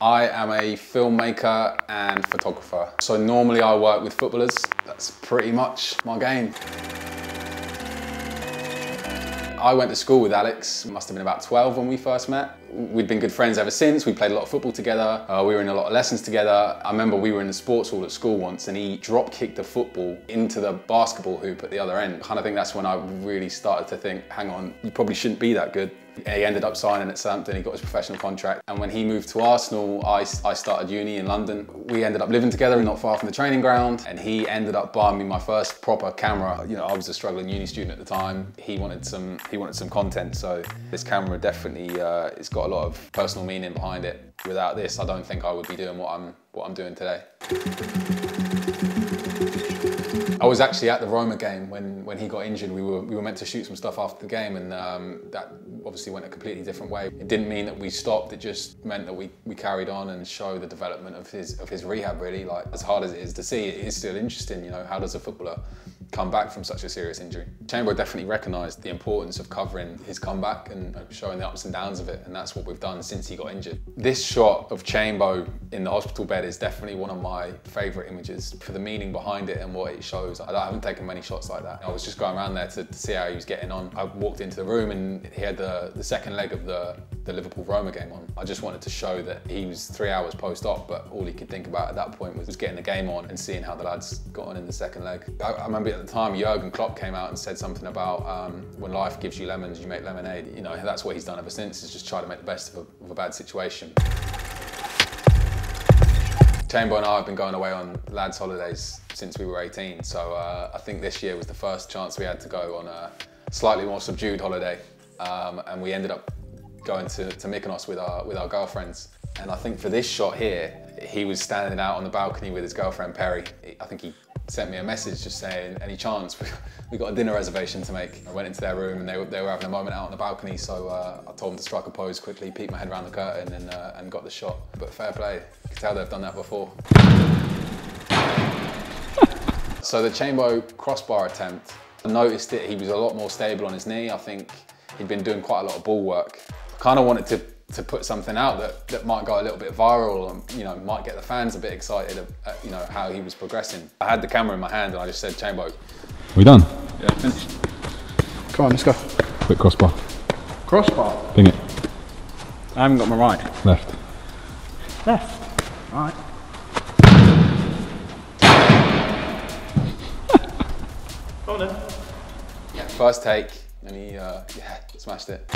I am a filmmaker and photographer. So normally I work with footballers. That's pretty much my game. I went to school with Alex, must have been about 12 when we first met. We'd been good friends ever since. We played a lot of football together. We were in a lot of lessons together. I remember we were in the sports hall at school once and he drop kicked a football into the basketball hoop at the other end. I kind of think that's when I really started to think, hang on, you probably shouldn't be that good. He ended up signing at Southampton, he got his professional contract. And when he moved to Arsenal, I started uni in London. We ended up living together not far from the training ground, and he ended up buying me my first proper camera. You know, I was a struggling uni student at the time. He wanted some content, so this camera definitely, it's got a lot of personal meaning behind it. Without this, I don't think I would be doing what I'm doing today. I was actually at the Roma game when he got injured. We were meant to shoot some stuff after the game, and that obviously went a completely different way. It didn't mean that we stopped, it just meant that we carried on and showed the development of his rehab, really. Like, as hard as it is to see, it is still interesting, you know, how does a footballer come back from such a serious injury? Chamberlain definitely recognised the importance of covering his comeback and showing the ups and downs of it, and that's what we've done since he got injured. This shot of Chambo in the hospital bed is definitely one of my favourite images for the meaning behind it and what it shows. I haven't taken many shots like that. I was just going around there to see how he was getting on. I walked into the room and he had the second leg of the Liverpool-Roma game on. I just wanted to show that he was 3 hours post-op, but all he could think about at that point was getting the game on and seeing how the lads got on in the second leg. I remember at the time, Jurgen Klopp came out and said something about when life gives you lemons, you make lemonade. You know, that's what he's done ever since, is just try to make the best of a bad situation. Chambo and I have been going away on lads' holidays since we were 18, so I think this year was the first chance we had to go on a slightly more subdued holiday, and we ended up going to Mykonos with our girlfriends. And I think for this shot here, he was standing out on the balcony with his girlfriend Perry. I think he sent me a message just saying, any chance? We got a dinner reservation to make. I went into their room and they were having a moment out on the balcony, so I told them to strike a pose quickly, peek my head around the curtain and got the shot. But fair play, you can tell they've done that before. So the Chambo crossbar attempt, I noticed that he was a lot more stable on his knee. I think he'd been doing quite a lot of ball work. Kind of wanted to put something out that might go a little bit viral and, you know, might get the fans a bit excited at, you know, how he was progressing. I had the camera in my hand and I just said, Chambo. Are we done? Yeah, finished. Come on, let's go. Quick crossbar. Crossbar? Ping it. I haven't got my right. Left. Left? Right. Go on then. Yeah, first take, and he smashed it.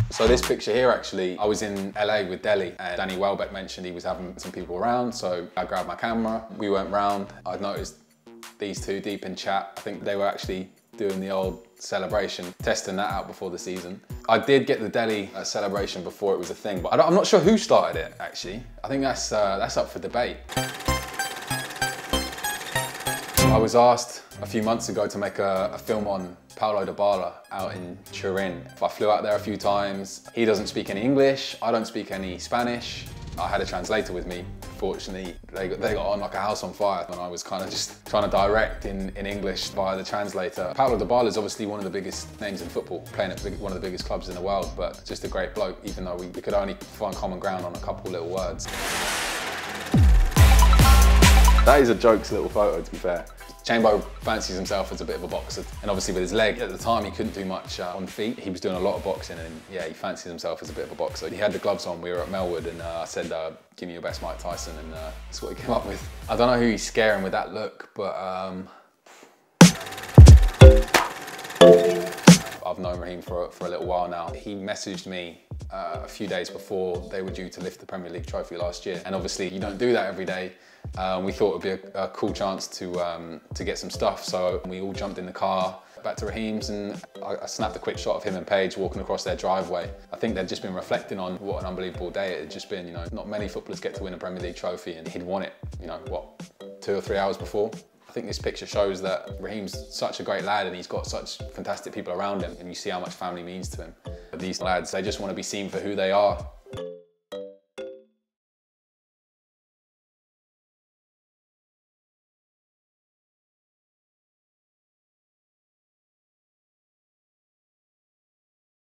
So this picture here, actually, I was in LA with Dele, and Danny Welbeck mentioned he was having some people around, so I grabbed my camera. We went round. I'd noticed these two deep in chat. I think they were actually doing the old celebration, testing that out before the season. I did get the Dele celebration before it was a thing, but I'm not sure who started it, actually. I think that's up for debate. I was asked a few months ago to make a film on Paulo DYBALA out in Turin. I flew out there a few times. He doesn't speak any English, I don't speak any Spanish. I had a translator with me. Fortunately, they got on like a house on fire, and I was kind of just trying to direct in English via the translator. Paulo DYBALA is obviously one of the biggest names in football, playing at one of the biggest clubs in the world, but just a great bloke, even though we could only find common ground on a couple little words. That is a jokes little photo, to be fair. Chambo fancies himself as a bit of a boxer, and obviously with his leg, at the time he couldn't do much on feet. He was doing a lot of boxing, and yeah, he fancies himself as a bit of a boxer. He had the gloves on, we were at Melwood, and I said, give me your best Mike Tyson, and that's what he came up with. I don't know who he's scaring with that look, but I've known Raheem for a little while now. He messaged me a few days before they were due to lift the Premier League trophy last year, and obviously you don't do that every day. We thought it would be a cool chance to get some stuff, so we all jumped in the car back to Raheem's, and I snapped a quick shot of him and Paige walking across their driveway. I think they'd just been reflecting on what an unbelievable day it had just been. You know, not many footballers get to win a Premier League trophy, and he'd won it, you know, what, 2 or 3 hours before. I think this picture shows that Raheem's such a great lad and he's got such fantastic people around him, and you see how much family means to him. But these lads, they just want to be seen for who they are.